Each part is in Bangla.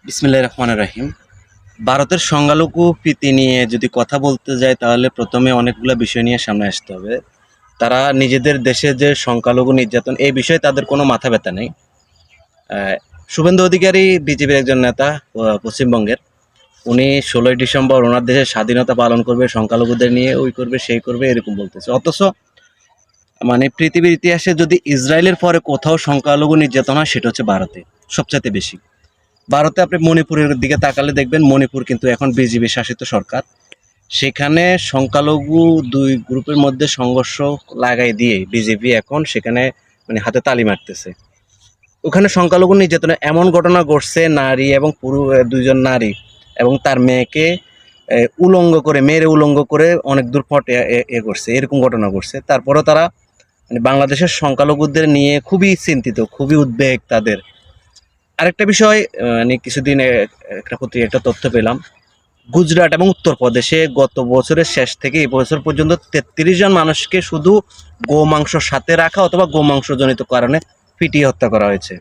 বিসমিল্লাহির রহমানির রহিম। ভারতের সংখ্যালঘু প্রীতি নিয়ে যদি কথা বলতে যাই তাহলে প্রথমে অনেকগুলো বিষয় নিয়ে সামনে আসতে হবে। তারা নিজেদের দেশে যে সংখ্যালঘু নির্যাতন এই বিষয়ে তাদের কোনো মাথা ব্যথা নেই। শুভেন্দু অধিকারী বিজেপির একজন নেতা, পশ্চিমবঙ্গের। উনি 16ই ডিসেম্বর ওনার দেশের স্বাধীনতা পালন করবে, সংখ্যালঘুদের নিয়ে ওই করবে সেই করবে এরকম বলতেছে। অথচ মানে পৃথিবীর ইতিহাসে যদি ইসরায়েলের পরে কোথাও সংখ্যালঘু নির্যাতন হয় সেটা হচ্ছে ভারতে সবচাইতে বেশি। ভারতে আপনি মণিপুরের দিকে তাকালে দেখবেন মণিপুর কিন্তু এখন বিজেপি শাসিত সরকার। সেখানে সংখ্যালঘু দুই গ্রুপের মধ্যে সংঘর্ষ লাগাই দিয়ে বিজেপি এখন সেখানে মানে হাতে তালি মারতেছে। ওখানে সংখ্যালঘু নির্যাতনে এমন ঘটনা ঘটছে, নারী এবং পুরুষ দুইজন নারী এবং তার মেয়েকে উলঙ্গ করে মেরে উলঙ্গ করে অনেক দূর পটে এ করছে, এরকম ঘটনা ঘটছে। তারপরেও তারা মানে বাংলাদেশের সংখ্যালঘুদের নিয়ে খুবই চিন্তিত, খুবই উদ্বেগ তাদের। আরেকটা বিষয়, মানে কিছুদিন একটা পত্রিকা একটা তথ্য পেলাম, গুজরাট এবং উত্তরপ্রদেশে গত বছরের শেষ থেকে এই বছর পর্যন্ত 33 জন মানুষকে শুধু গোমাংস সাথে রাখা অথবা গোমাংসজনিত কারণে পিটিয়ে হত্যা করা হয়েছে।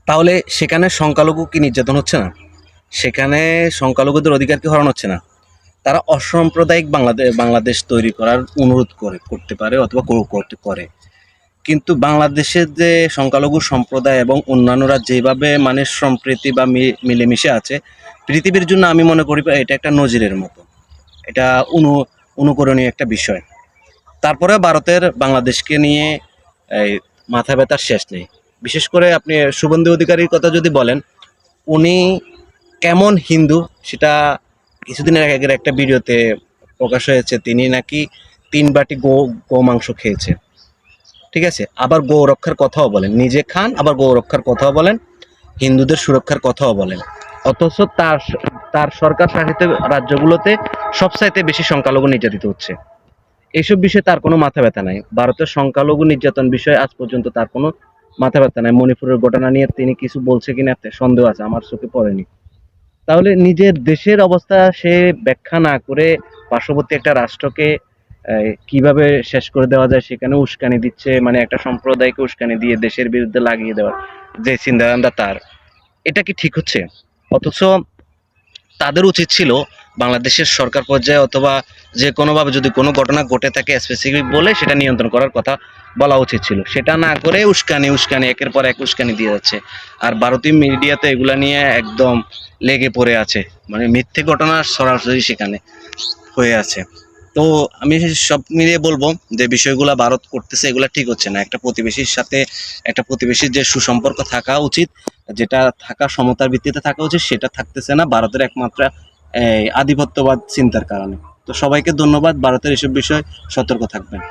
তাহলে সেখানে সংখ্যালঘু কি নির্যাতন হচ্ছে না? সেখানে সংখ্যালঘুদের অধিকার কি হরণ হচ্ছে না? তারা অসাম্প্রদায়িক বাংলাদেশ তৈরি করার অনুরোধ করতে পারে অথবা করতে করে। কিন্তু বাংলাদেশের যে সংখ্যালঘু সম্প্রদায় এবং অন্যান্যরা যেভাবে মানে সম্প্রীতি বা মিলেমিশে আছে, পৃথিবীর জন্য আমি মনে করি এটা একটা নজিরের মতো। এটা অনুকরণীয় একটা বিষয়। তারপরে ভারতের বাংলাদেশকে নিয়ে এই মাথা ব্যথার শেষ নেই। বিশেষ করে আপনি শুভেন্দু অধিকারীর কথা যদি বলেন, উনি কেমন হিন্দু সেটা কিছুদিনের আগের একটা ভিডিওতে প্রকাশ হয়েছে। তিনি নাকি 3 বাটি গোমাংস খেয়েছে। ঠিক আছে, আবার গো রক্ষার কথাও বলেন, নিজে খান আবার গো রক্ষার কথাও বলেন, হিন্দুদের সুরক্ষার কথাও বলেন। অথচ তার তার সরকার শাসিত রাজ্যগুলোতে সবচাইতে বেশি সংখ্যালঘু নির্যাতিত হচ্ছে। এইসব বিষয়ে তার কোনো মাথা ব্যথা নাই। ভারতের সংখ্যালঘু নির্যাতন বিষয়ে আজ পর্যন্ত তার কোনো মাথা ব্যথা নাই। মণিপুরের ঘটনা নিয়ে তিনি কিছু বলছে কিনা সন্দেহ আছে, আমার চোখে পড়েনি। তাহলে নিজের দেশের অবস্থা সে ব্যাখ্যা না করে পার্শ্ববর্তী একটা রাষ্ট্রকে কিভাবে শেষ করে দেওয়া যায় সেখানে উস্কানি দিচ্ছে, মানে একটা সম্প্রদায়কে উস্কানি দিয়ে দেশের বিরুদ্ধে লাগিয়ে দেওয়ার যে চিন্তাভাবনা তার, এটা কি ঠিক হচ্ছে? অথচ তাদের উচিত ছিল বাংলাদেশের সরকার পর্যায়ে অথবা যে কোনোভাবে যদি কোনো ঘটনা ঘটে থাকে স্পেসিফিক বলে সেটা নিয়ন্ত্রণ করার কথা বলা উচিত ছিল। সেটা না করে উস্কানি উস্কানি একের পর এক উস্কানি দিয়ে যাচ্ছে। আর ভারতীয় মিডিয়াতে এগুলা নিয়ে একদম লেগে পড়ে আছে, মানে মিথ্যে ঘটনা সরাসরি সেখানে হয়ে আছে। তো আমি সব মিলিয়ে বলবো যে বিষয়গুলো ভারত করতেছে এগুলা ঠিক হচ্ছে না। একটা প্রতিবেশীর সাথে একটা প্রতিবেশীর যে সুসম্পর্ক থাকা উচিত, যেটা থাকা সমতার ভিত্তিতে থাকা উচিত, সেটা থাকতেছে না ভারতের একমাত্র আধিপত্যবাদ চিন্তার কারণে। তো সবাইকে ধন্যবাদ। ভারতের এসব বিষয় সতর্ক থাকবেন।